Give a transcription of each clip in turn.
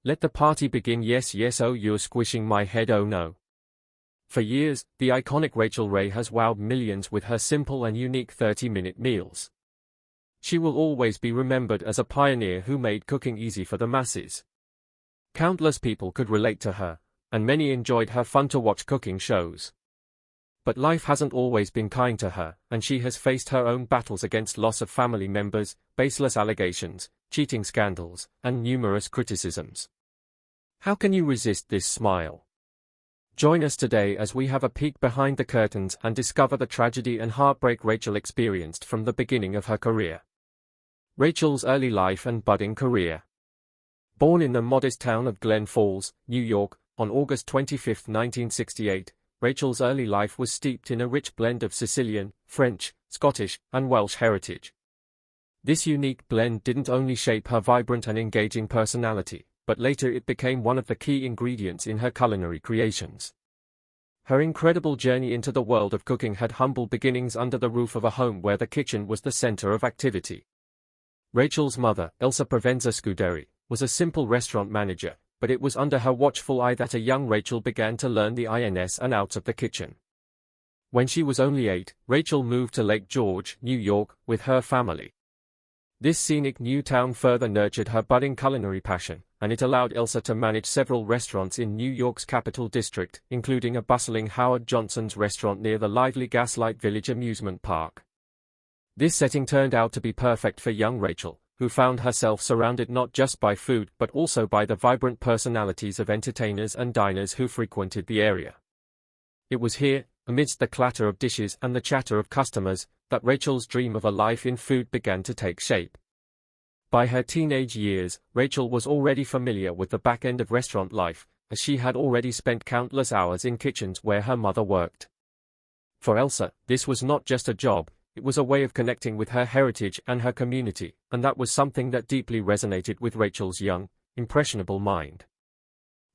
Let the party begin. Yes, yes, oh, you're squishing my head, oh no. For years, the iconic Rachael Ray has wowed millions with her simple and unique 30-minute meals. She will always be remembered as a pioneer who made cooking easy for the masses. Countless people could relate to her, and many enjoyed her fun-to-watch cooking shows. But life hasn't always been kind to her, and she has faced her own battles against loss of family members, baseless allegations, cheating scandals, and numerous criticisms. How can you resist this smile? Join us today as we have a peek behind the curtains and discover the tragedy and heartbreak Rachael experienced from the beginning of her career. Rachael's early life and budding career. Born in the modest town of Glen Falls, New York, on August 25, 1968, Rachael's early life was steeped in a rich blend of Sicilian, French, Scottish, and Welsh heritage. This unique blend didn't only shape her vibrant and engaging personality, but later it became one of the key ingredients in her culinary creations. Her incredible journey into the world of cooking had humble beginnings under the roof of a home where the kitchen was the center of activity. Rachael's mother, Elsa Provenza Scuderi, was a simple restaurant manager, but it was under her watchful eye that a young Rachael began to learn the ins and outs of the kitchen. When she was only 8, Rachael moved to Lake George, New York, with her family. This scenic new town further nurtured her budding culinary passion, and it allowed Elsa to manage several restaurants in New York's Capital District, including a bustling Howard Johnson's restaurant near the lively Gaslight Village amusement park. This setting turned out to be perfect for young Rachael, who found herself surrounded not just by food but also by the vibrant personalities of entertainers and diners who frequented the area. It was here, amidst the clatter of dishes and the chatter of customers, that Rachael's dream of a life in food began to take shape. By her teenage years, Rachael was already familiar with the back end of restaurant life, as she had already spent countless hours in kitchens where her mother worked. For Elsa, this was not just a job. It was a way of connecting with her heritage and her community, and that was something that deeply resonated with Rachael's young, impressionable mind.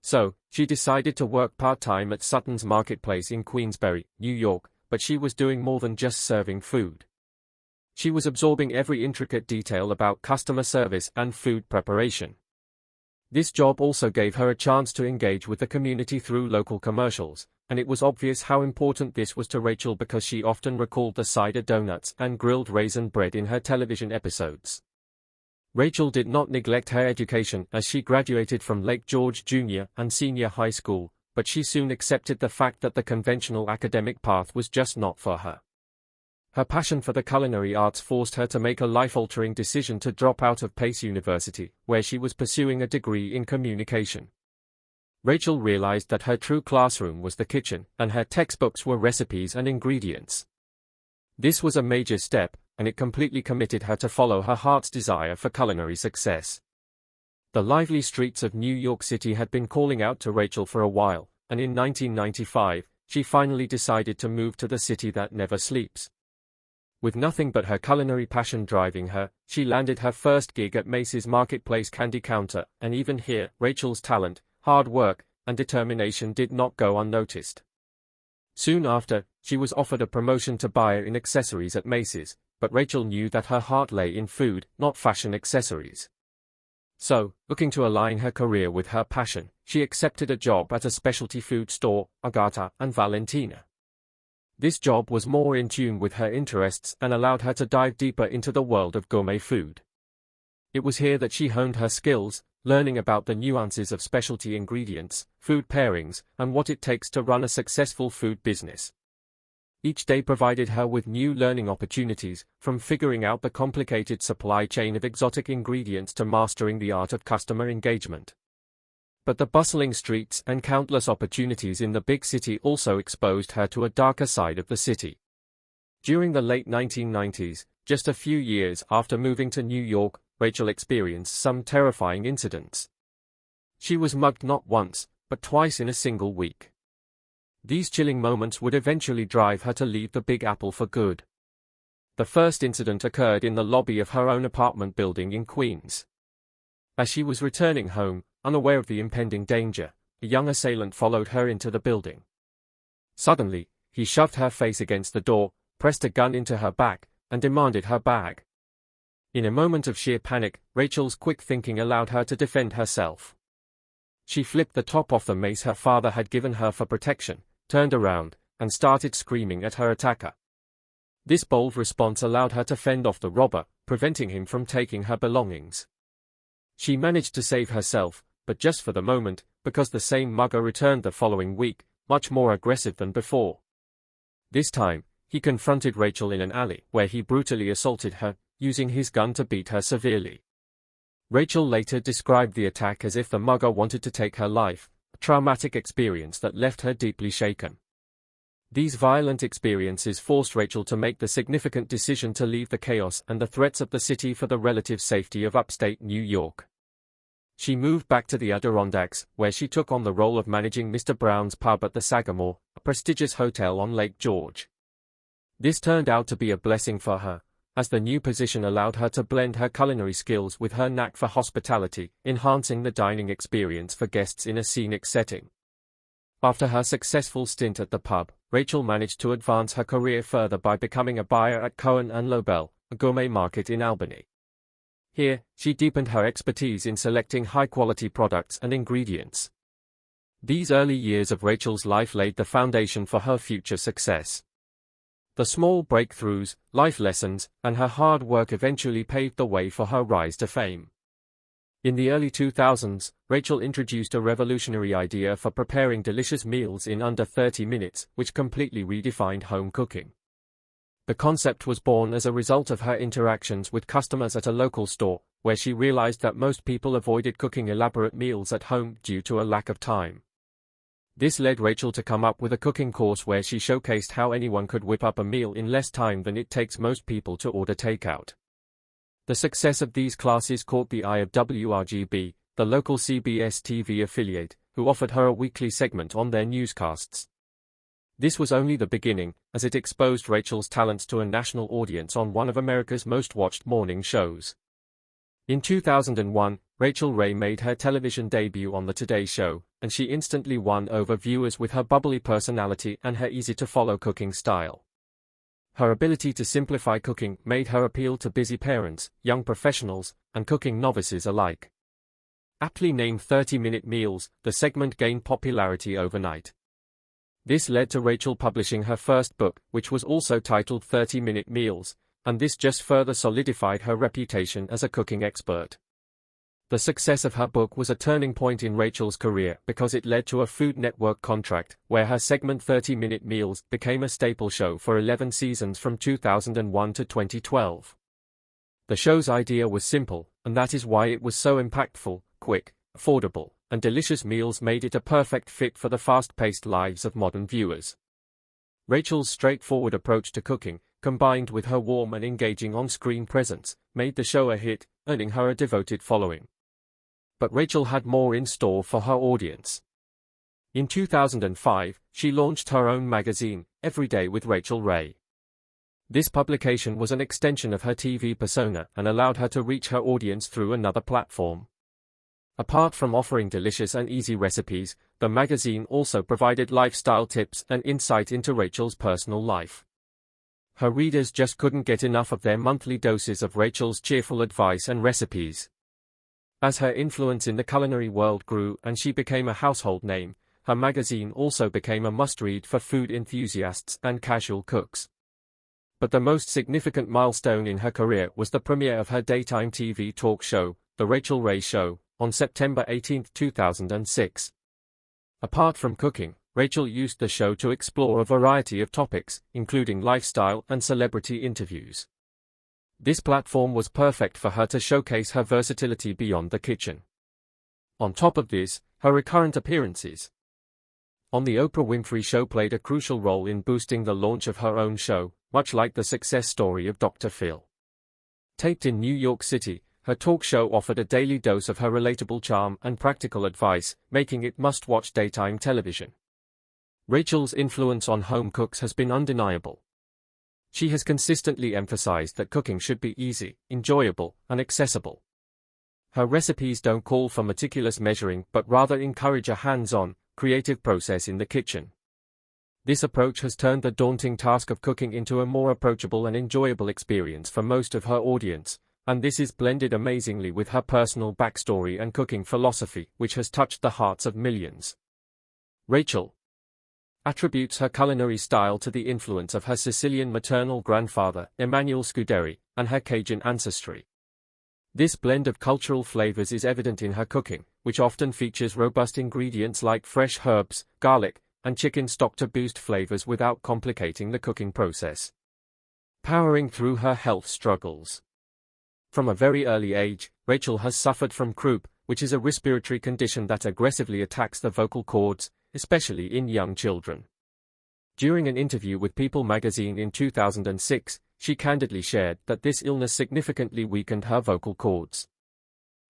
So, she decided to work part-time at Sutton's Marketplace in Queensbury, New York, but she was doing more than just serving food. She was absorbing every intricate detail about customer service and food preparation. This job also gave her a chance to engage with the community through local commercials, and it was obvious how important this was to Rachael because she often recalled the cider donuts and grilled raisin bread in her television episodes. Rachael did not neglect her education as she graduated from Lake George Junior and Senior High School, but she soon accepted the fact that the conventional academic path was just not for her. Her passion for the culinary arts forced her to make a life-altering decision to drop out of Pace University, where she was pursuing a degree in communication. Rachael realized that her true classroom was the kitchen, and her textbooks were recipes and ingredients. This was a major step, and it completely committed her to follow her heart's desire for culinary success. The lively streets of New York City had been calling out to Rachael for a while, and in 1995, she finally decided to move to the city that never sleeps. With nothing but her culinary passion driving her, she landed her first gig at Macy's Marketplace candy counter, and even here, Rachael's talent, hard work, and determination did not go unnoticed. Soon after, she was offered a promotion to buyer in accessories at Macy's, but Rachael knew that her heart lay in food, not fashion accessories. So, looking to align her career with her passion, she accepted a job at a specialty food store, Agata and Valentina. This job was more in tune with her interests and allowed her to dive deeper into the world of gourmet food. It was here that she honed her skills, learning about the nuances of specialty ingredients, food pairings, and what it takes to run a successful food business. Each day provided her with new learning opportunities, from figuring out the complicated supply chain of exotic ingredients to mastering the art of customer engagement. But the bustling streets and countless opportunities in the big city also exposed her to a darker side of the city. During the late 1990s, just a few years after moving to New York, Rachael experienced some terrifying incidents. She was mugged not once, but twice in a single week. These chilling moments would eventually drive her to leave the Big Apple for good. The first incident occurred in the lobby of her own apartment building in Queens. As she was returning home, unaware of the impending danger, a young assailant followed her into the building. Suddenly, he shoved her face against the door, pressed a gun into her back, and demanded her bag. In a moment of sheer panic, Rachael's quick thinking allowed her to defend herself. She flipped the top off the mace her father had given her for protection, turned around, and started screaming at her attacker. This bold response allowed her to fend off the robber, preventing him from taking her belongings. She managed to save herself, but just for the moment, because the same mugger returned the following week, much more aggressive than before. This time, he confronted Rachael in an alley, where he brutally assaulted her, using his gun to beat her severely. Rachael later described the attack as if the mugger wanted to take her life, a traumatic experience that left her deeply shaken. These violent experiences forced Rachael to make the significant decision to leave the chaos and the threats of the city for the relative safety of upstate New York. She moved back to the Adirondacks, where she took on the role of managing Mr. Brown's Pub at the Sagamore, a prestigious hotel on Lake George. This turned out to be a blessing for her, as the new position allowed her to blend her culinary skills with her knack for hospitality, enhancing the dining experience for guests in a scenic setting. After her successful stint at the pub, Rachael managed to advance her career further by becoming a buyer at Cohen & Lobel, a gourmet market in Albany. Here, she deepened her expertise in selecting high-quality products and ingredients. These early years of Rachael's life laid the foundation for her future success. The small breakthroughs, life lessons, and her hard work eventually paved the way for her rise to fame. In the early 2000s, Rachael introduced a revolutionary idea for preparing delicious meals in under 30 minutes, which completely redefined home cooking. The concept was born as a result of her interactions with customers at a local store, where she realized that most people avoided cooking elaborate meals at home due to a lack of time. This led Rachael to come up with a cooking course where she showcased how anyone could whip up a meal in less time than it takes most people to order takeout. The success of these classes caught the eye of WRGB, the local CBS TV affiliate, who offered her a weekly segment on their newscasts. This was only the beginning, as it exposed Rachael's talents to a national audience on one of America's most watched morning shows. In 2001, Rachael Ray made her television debut on The Today Show, and she instantly won over viewers with her bubbly personality and her easy-to-follow cooking style. Her ability to simplify cooking made her appeal to busy parents, young professionals, and cooking novices alike. Aptly named 30-minute meals, the segment gained popularity overnight. This led to Rachael publishing her first book, which was also titled 30-Minute Meals, and this just further solidified her reputation as a cooking expert. The success of her book was a turning point in Rachael's career because it led to a Food Network contract, where her segment 30-Minute Meals became a staple show for 11 seasons from 2001 to 2012. The show's idea was simple, and that is why it was so impactful, quick, affordable, and delicious meals made it a perfect fit for the fast-paced lives of modern viewers. Rachael's straightforward approach to cooking, combined with her warm and engaging on-screen presence, made the show a hit, earning her a devoted following. But Rachael had more in store for her audience. In 2005, she launched her own magazine, Every Day with Rachael Ray. This publication was an extension of her TV persona and allowed her to reach her audience through another platform. Apart from offering delicious and easy recipes, the magazine also provided lifestyle tips and insight into Rachael's personal life. Her readers just couldn't get enough of their monthly doses of Rachael's cheerful advice and recipes. As her influence in the culinary world grew and she became a household name, her magazine also became a must-read for food enthusiasts and casual cooks. But the most significant milestone in her career was the premiere of her daytime TV talk show, The Rachael Ray Show, on September 18, 2006. Apart from cooking, Rachael used the show to explore a variety of topics, including lifestyle and celebrity interviews. This platform was perfect for her to showcase her versatility beyond the kitchen. On top of this, her recurrent appearances on The Oprah Winfrey Show played a crucial role in boosting the launch of her own show, much like the success story of Dr. Phil. Taped in New York City, her talk show offered a daily dose of her relatable charm and practical advice, making it must-watch daytime television. Rachael's influence on home cooks has been undeniable. She has consistently emphasized that cooking should be easy, enjoyable, and accessible. Her recipes don't call for meticulous measuring but rather encourage a hands-on, creative process in the kitchen. This approach has turned the daunting task of cooking into a more approachable and enjoyable experience for most of her audience, and this is blended amazingly with her personal backstory and cooking philosophy, which has touched the hearts of millions. Rachael attributes her culinary style to the influence of her Sicilian maternal grandfather, Emanuele Scuderi, and her Cajun ancestry. This blend of cultural flavors is evident in her cooking, which often features robust ingredients like fresh herbs, garlic, and chicken stock to boost flavors without complicating the cooking process. Powering through her health struggles. From a very early age, Rachael has suffered from croup, which is a respiratory condition that aggressively attacks the vocal cords, especially in young children. During an interview with People magazine in 2006, she candidly shared that this illness significantly weakened her vocal cords.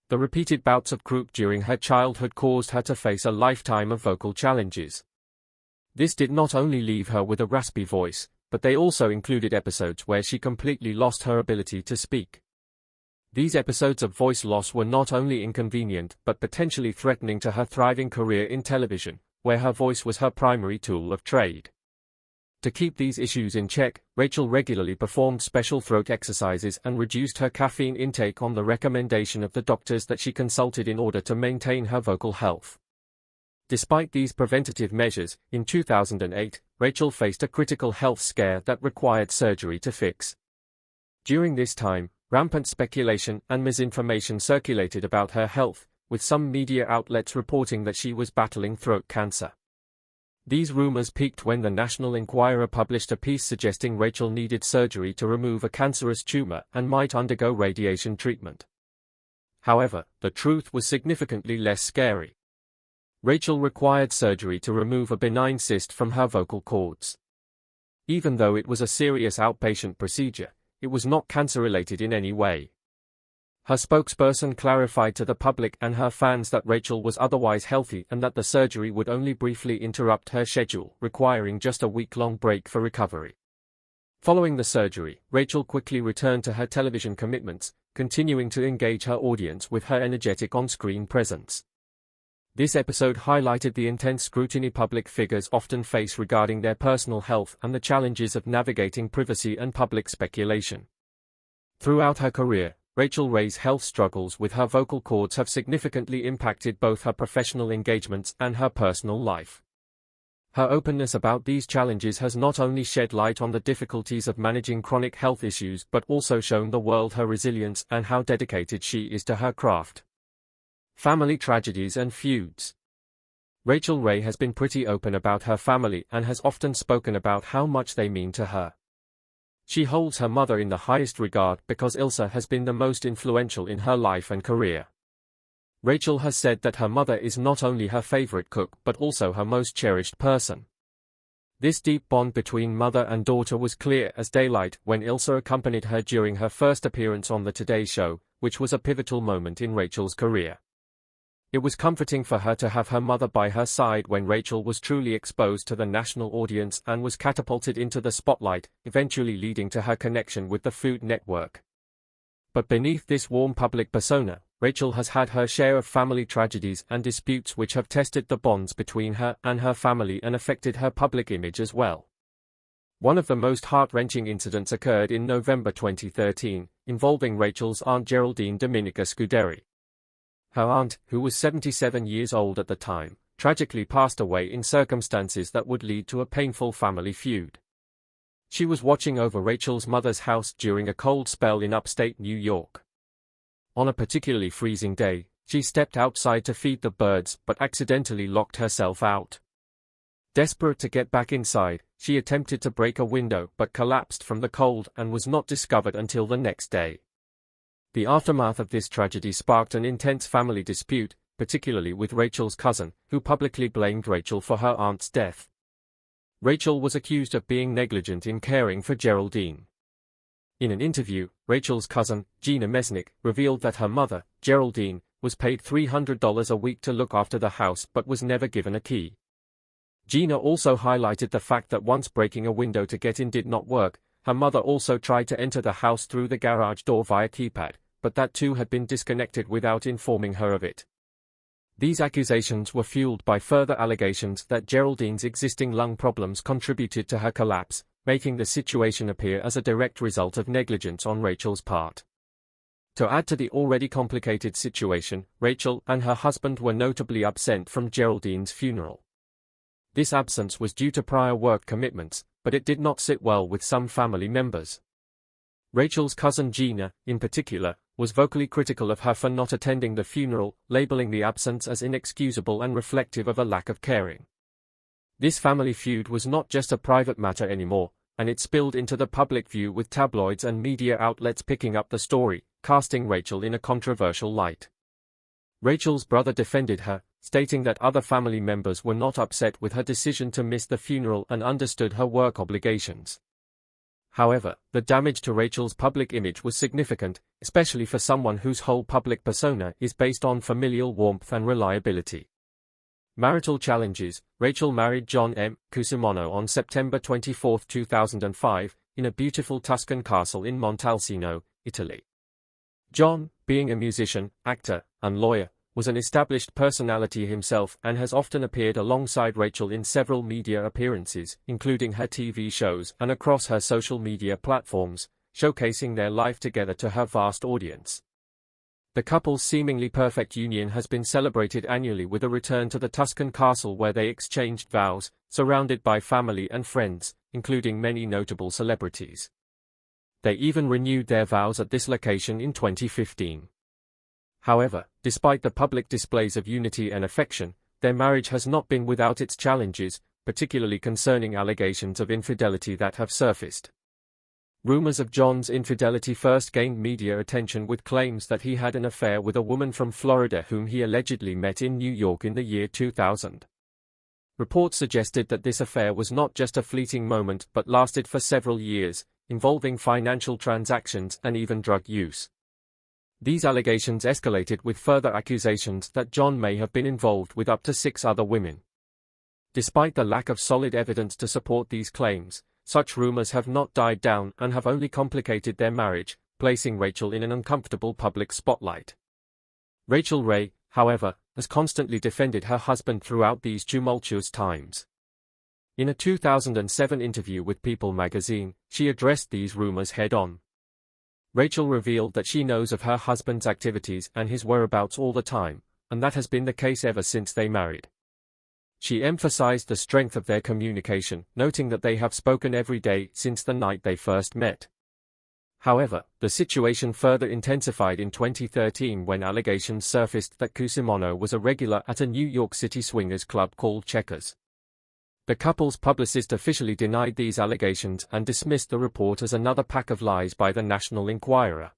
The repeated bouts of croup during her childhood caused her to face a lifetime of vocal challenges. This did not only leave her with a raspy voice, but they also included episodes where she completely lost her ability to speak. These episodes of voice loss were not only inconvenient but potentially threatening to her thriving career in television, where her voice was her primary tool of trade. To keep these issues in check, Rachael regularly performed special throat exercises and reduced her caffeine intake on the recommendation of the doctors that she consulted in order to maintain her vocal health. Despite these preventative measures, in 2008, Rachael faced a critical health scare that required surgery to fix. During this time, rampant speculation and misinformation circulated about her health, with some media outlets reporting that she was battling throat cancer. These rumors peaked when the National Enquirer published a piece suggesting Rachael needed surgery to remove a cancerous tumor and might undergo radiation treatment. However, the truth was significantly less scary. Rachael required surgery to remove a benign cyst from her vocal cords. Even though it was a serious outpatient procedure, it was not cancer-related in any way. Her spokesperson clarified to the public and her fans that Rachael was otherwise healthy and that the surgery would only briefly interrupt her schedule, requiring just a week-long break for recovery. Following the surgery, Rachael quickly returned to her television commitments, continuing to engage her audience with her energetic on-screen presence. This episode highlighted the intense scrutiny public figures often face regarding their personal health and the challenges of navigating privacy and public speculation. Throughout her career, Rachael Ray's health struggles with her vocal cords have significantly impacted both her professional engagements and her personal life. Her openness about these challenges has not only shed light on the difficulties of managing chronic health issues but also shown the world her resilience and how dedicated she is to her craft. Family tragedies and feuds. Rachael Ray has been pretty open about her family and has often spoken about how much they mean to her. She holds her mother in the highest regard because Ilsa has been the most influential in her life and career. Rachael has said that her mother is not only her favorite cook but also her most cherished person. This deep bond between mother and daughter was clear as daylight when Ilsa accompanied her during her first appearance on The Today Show, which was a pivotal moment in Rachael's career. It was comforting for her to have her mother by her side when Rachael was truly exposed to the national audience and was catapulted into the spotlight, eventually leading to her connection with the Food Network. But beneath this warm public persona, Rachael has had her share of family tragedies and disputes which have tested the bonds between her and her family and affected her public image as well. One of the most heart-wrenching incidents occurred in November 2013, involving Rachael's aunt Geraldine Dominica Scuderi. Her aunt, who was 77 years old at the time, tragically passed away in circumstances that would lead to a painful family feud. She was watching over Rachael's mother's house during a cold spell in upstate New York. On a particularly freezing day, she stepped outside to feed the birds but accidentally locked herself out. Desperate to get back inside, she attempted to break a window but collapsed from the cold and was not discovered until the next day. The aftermath of this tragedy sparked an intense family dispute, particularly with Rachael's cousin, who publicly blamed Rachael for her aunt's death. Rachael was accused of being negligent in caring for Geraldine. In an interview, Rachael's cousin, Gina Mesnick, revealed that her mother, Geraldine, was paid $300 a week to look after the house but was never given a key. Gina also highlighted the fact that once breaking a window to get in did not work, her mother also tried to enter the house through the garage door via keypad, but that too had been disconnected without informing her of it. These accusations were fueled by further allegations that Geraldine's existing lung problems contributed to her collapse, making the situation appear as a direct result of negligence on Rachael's part. To add to the already complicated situation, Rachael and her husband were notably absent from Geraldine's funeral. This absence was due to prior work commitments, but it did not sit well with some family members. Rachael's cousin Gina, in particular, was vocally critical of her for not attending the funeral, labeling the absence as inexcusable and reflective of a lack of caring. This family feud was not just a private matter anymore, and it spilled into the public view with tabloids and media outlets picking up the story, casting Rachael in a controversial light. Rachael's brother defended her, stating that other family members were not upset with her decision to miss the funeral and understood her work obligations. However, the damage to Rachael's public image was significant, especially for someone whose whole public persona is based on familial warmth and reliability. Marital challenges. Rachael married John M. Cusimano on September 24, 2005, in a beautiful Tuscan castle in Montalcino, Italy. John, being a musician, actor, and lawyer, was an established personality himself and has often appeared alongside Rachael in several media appearances, including her TV shows and across her social media platforms, showcasing their life together to her vast audience. The couple's seemingly perfect union has been celebrated annually with a return to the Tuscan castle where they exchanged vows, surrounded by family and friends, including many notable celebrities. They even renewed their vows at this location in 2015. However, despite the public displays of unity and affection, their marriage has not been without its challenges, particularly concerning allegations of infidelity that have surfaced. Rumors of John's infidelity first gained media attention with claims that he had an affair with a woman from Florida whom he allegedly met in New York in the year 2000. Reports suggested that this affair was not just a fleeting moment but lasted for several years, involving financial transactions and even drug use. These allegations escalated with further accusations that John may have been involved with up to 6 other women. Despite the lack of solid evidence to support these claims, such rumors have not died down and have only complicated their marriage, placing Rachael in an uncomfortable public spotlight. Rachael Ray, however, has constantly defended her husband throughout these tumultuous times. In a 2007 interview with People magazine, she addressed these rumors head-on. Rachael revealed that she knows of her husband's activities and his whereabouts all the time, and that has been the case ever since they married. She emphasized the strength of their communication, noting that they have spoken every day since the night they first met. However, the situation further intensified in 2013 when allegations surfaced that Cusimano was a regular at a New York City swingers club called Checkers. The couple's publicist officially denied these allegations and dismissed the report as another pack of lies by the National Enquirer.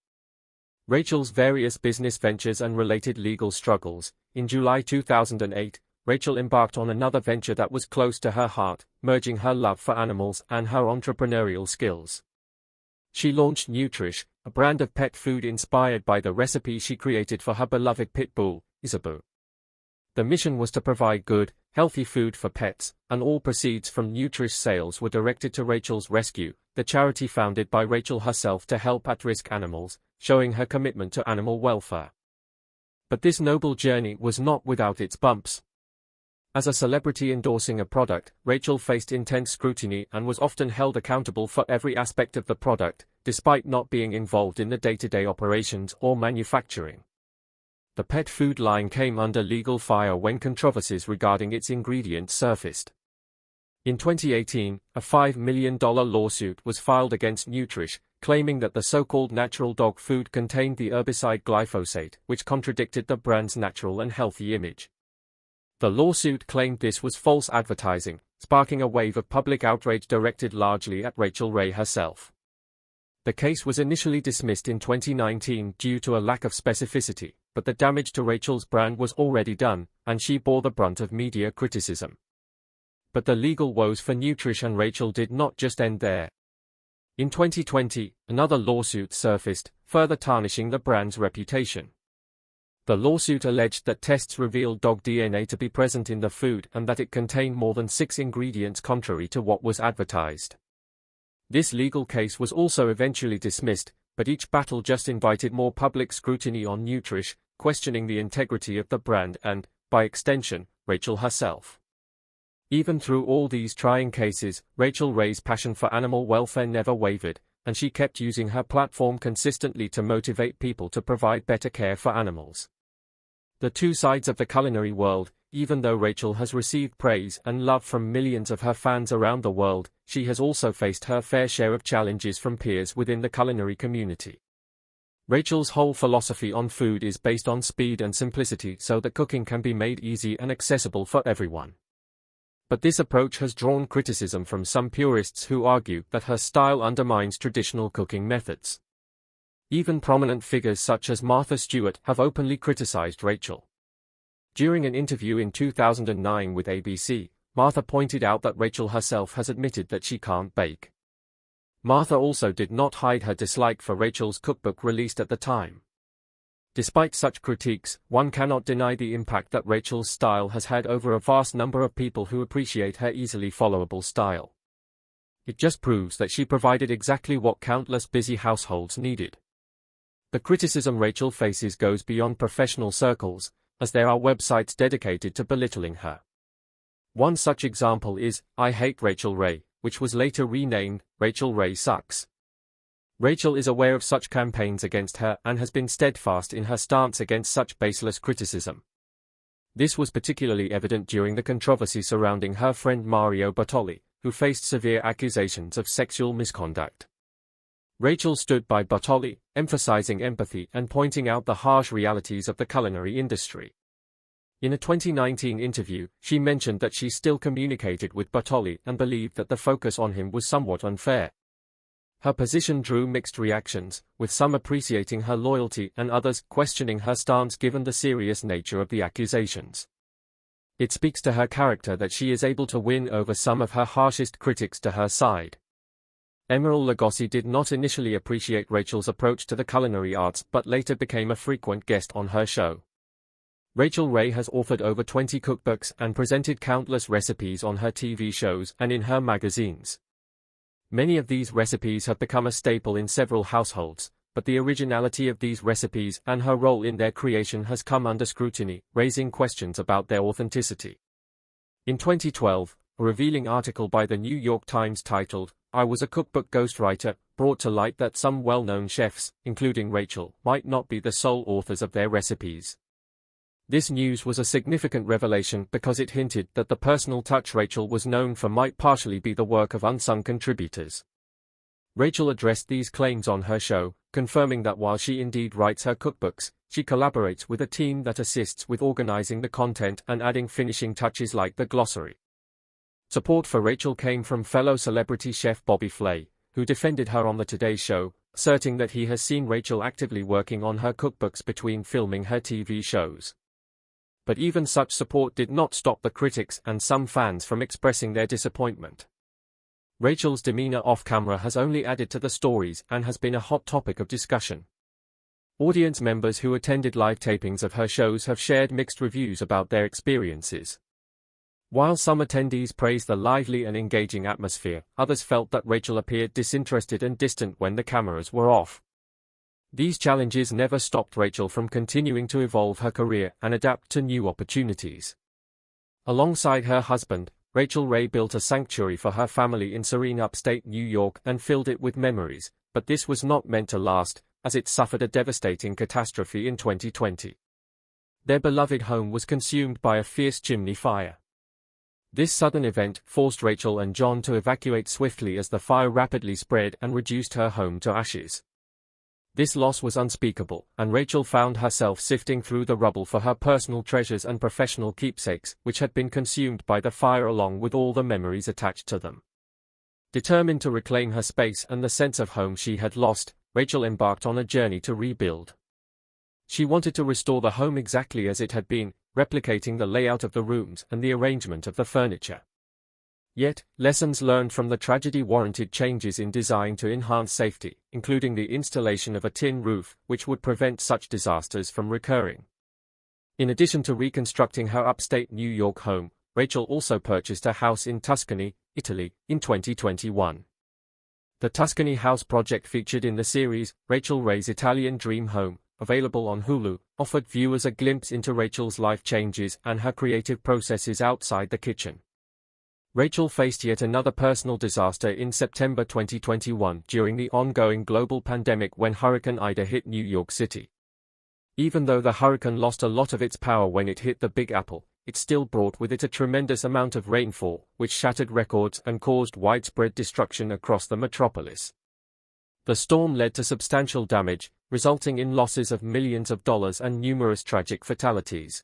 Rachael's various business ventures and related legal struggles. In July 2008, Rachael embarked on another venture that was close to her heart, merging her love for animals and her entrepreneurial skills. She launched Nutrish, a brand of pet food inspired by the recipe she created for her beloved pit bull, Isabu. The mission was to provide good, healthy food for pets, and all proceeds from Nutrish sales were directed to Rachael's Rescue, the charity founded by Rachael herself to help at-risk animals, showing her commitment to animal welfare. But this noble journey was not without its bumps. As a celebrity endorsing a product, Rachael faced intense scrutiny and was often held accountable for every aspect of the product, despite not being involved in the day-to-day operations or manufacturing. The pet food line came under legal fire when controversies regarding its ingredients surfaced. In 2018, a $5 million lawsuit was filed against Nutrish, claiming that the so-called natural dog food contained the herbicide glyphosate, which contradicted the brand's natural and healthy image. The lawsuit claimed this was false advertising, sparking a wave of public outrage directed largely at Rachael Ray herself. The case was initially dismissed in 2019 due to a lack of specificity, but the damage to Rachael's brand was already done, and she bore the brunt of media criticism. But the legal woes for Nutrish and Rachael did not just end there. In 2020, another lawsuit surfaced, further tarnishing the brand's reputation. The lawsuit alleged that tests revealed dog DNA to be present in the food and that it contained more than 6 ingredients contrary to what was advertised. This legal case was also eventually dismissed, but each battle just invited more public scrutiny on Nutrish, questioning the integrity of the brand and, by extension, Rachael herself. Even through all these trying cases, Rachael Ray's passion for animal welfare never wavered, and she kept using her platform consistently to motivate people to provide better care for animals. The two sides of the culinary world. Even though Rachael has received praise and love from millions of her fans around the world, she has also faced her fair share of challenges from peers within the culinary community. Rachael's whole philosophy on food is based on speed and simplicity so that cooking can be made easy and accessible for everyone. But this approach has drawn criticism from some purists who argue that her style undermines traditional cooking methods. Even prominent figures such as Martha Stewart have openly criticized Rachael. During an interview in 2009 with ABC, Martha pointed out that Rachael herself has admitted that she can't bake. Martha also did not hide her dislike for Rachael's cookbook released at the time. Despite such critiques, one cannot deny the impact that Rachael's style has had over a vast number of people who appreciate her easily followable style. It just proves that she provided exactly what countless busy households needed. The criticism Rachael faces goes beyond professional circles, as there are websites dedicated to belittling her. One such example is, I Hate Rachael Ray, which was later renamed, Rachael Ray Sucks. Rachael is aware of such campaigns against her and has been steadfast in her stance against such baseless criticism. This was particularly evident during the controversy surrounding her friend Mario Bartoli, who faced severe accusations of sexual misconduct. Rachael stood by Bartoli, emphasizing empathy and pointing out the harsh realities of the culinary industry. In a 2019 interview, she mentioned that she still communicated with Bartoli and believed that the focus on him was somewhat unfair. Her position drew mixed reactions, with some appreciating her loyalty and others questioning her stance given the serious nature of the accusations. It speaks to her character that she is able to win over some of her harshest critics to her side. Emeril Lagasse did not initially appreciate Rachael's approach to the culinary arts but later became a frequent guest on her show. Rachael Ray has authored over 20 cookbooks and presented countless recipes on her TV shows and in her magazines. Many of these recipes have become a staple in several households, but the originality of these recipes and her role in their creation has come under scrutiny, raising questions about their authenticity. In 2012, a revealing article by the New York Times titled, I Was a Cookbook Ghostwriter, brought to light that some well-known chefs, including Rachael, might not be the sole authors of their recipes. This news was a significant revelation because it hinted that the personal touch Rachael was known for might partially be the work of unsung contributors. Rachael addressed these claims on her show, confirming that while she indeed writes her cookbooks, she collaborates with a team that assists with organizing the content and adding finishing touches like the glossary. Support for Rachael came from fellow celebrity chef Bobby Flay, who defended her on the Today Show, asserting that he has seen Rachael actively working on her cookbooks between filming her TV shows. But even such support did not stop the critics and some fans from expressing their disappointment. Rachael's demeanor off-camera has only added to the stories and has been a hot topic of discussion. Audience members who attended live tapings of her shows have shared mixed reviews about their experiences. While some attendees praised the lively and engaging atmosphere, others felt that Rachael appeared disinterested and distant when the cameras were off. These challenges never stopped Rachael from continuing to evolve her career and adapt to new opportunities. Alongside her husband, Rachael Ray built a sanctuary for her family in serene upstate New York and filled it with memories, but this was not meant to last, as it suffered a devastating catastrophe in 2020. Their beloved home was consumed by a fierce chimney fire. This sudden event forced Rachael and John to evacuate swiftly as the fire rapidly spread and reduced her home to ashes. This loss was unspeakable, and Rachael found herself sifting through the rubble for her personal treasures and professional keepsakes, which had been consumed by the fire along with all the memories attached to them. Determined to reclaim her space and the sense of home she had lost, Rachael embarked on a journey to rebuild. She wanted to restore the home exactly as it had been, replicating the layout of the rooms and the arrangement of the furniture. Yet, lessons learned from the tragedy warranted changes in design to enhance safety, including the installation of a tin roof, which would prevent such disasters from recurring. In addition to reconstructing her upstate New York home, Rachael also purchased a house in Tuscany, Italy, in 2021. The Tuscany House project featured in the series, Rachael Ray's Italian Dream Home, available on Hulu, offered viewers a glimpse into Rachael's life changes and her creative processes outside the kitchen. Rachael faced yet another personal disaster in September 2021 during the ongoing global pandemic when Hurricane Ida hit New York City. Even though the hurricane lost a lot of its power when it hit the Big Apple, it still brought with it a tremendous amount of rainfall, which shattered records and caused widespread destruction across the metropolis. The storm led to substantial damage, resulting in losses of millions of dollars and numerous tragic fatalities.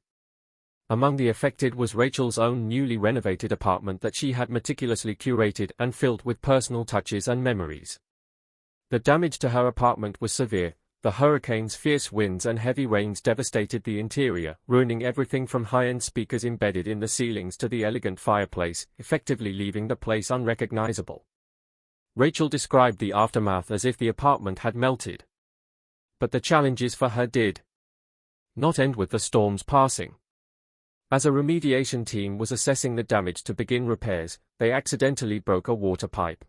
Among the affected was Rachael's own newly renovated apartment that she had meticulously curated and filled with personal touches and memories. The damage to her apartment was severe. The hurricane's fierce winds and heavy rains devastated the interior, ruining everything from high-end speakers embedded in the ceilings to the elegant fireplace, effectively leaving the place unrecognizable. Rachael described the aftermath as if the apartment had melted. But the challenges for her did not end with the storm's passing. As a remediation team was assessing the damage to begin repairs, they accidentally broke a water pipe.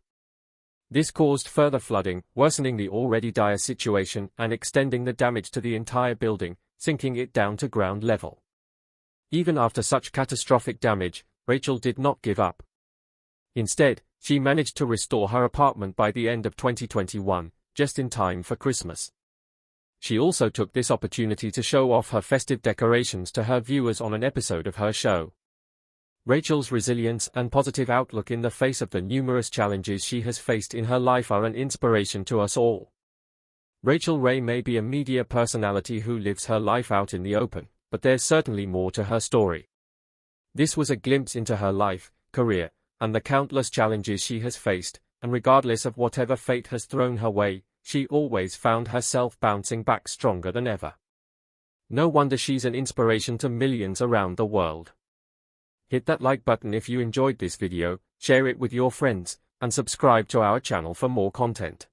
This caused further flooding, worsening the already dire situation and extending the damage to the entire building, sinking it down to ground level. Even after such catastrophic damage, Rachael did not give up. Instead, she managed to restore her apartment by the end of 2021, just in time for Christmas. She also took this opportunity to show off her festive decorations to her viewers on an episode of her show. Rachael's resilience and positive outlook in the face of the numerous challenges she has faced in her life are an inspiration to us all. Rachael Ray may be a media personality who lives her life out in the open, but there's certainly more to her story. This was a glimpse into her life, career, and the countless challenges she has faced, and regardless of whatever fate has thrown her way, she always found herself bouncing back stronger than ever. No wonder she's an inspiration to millions around the world. Hit that like button if you enjoyed this video, share it with your friends, and subscribe to our channel for more content.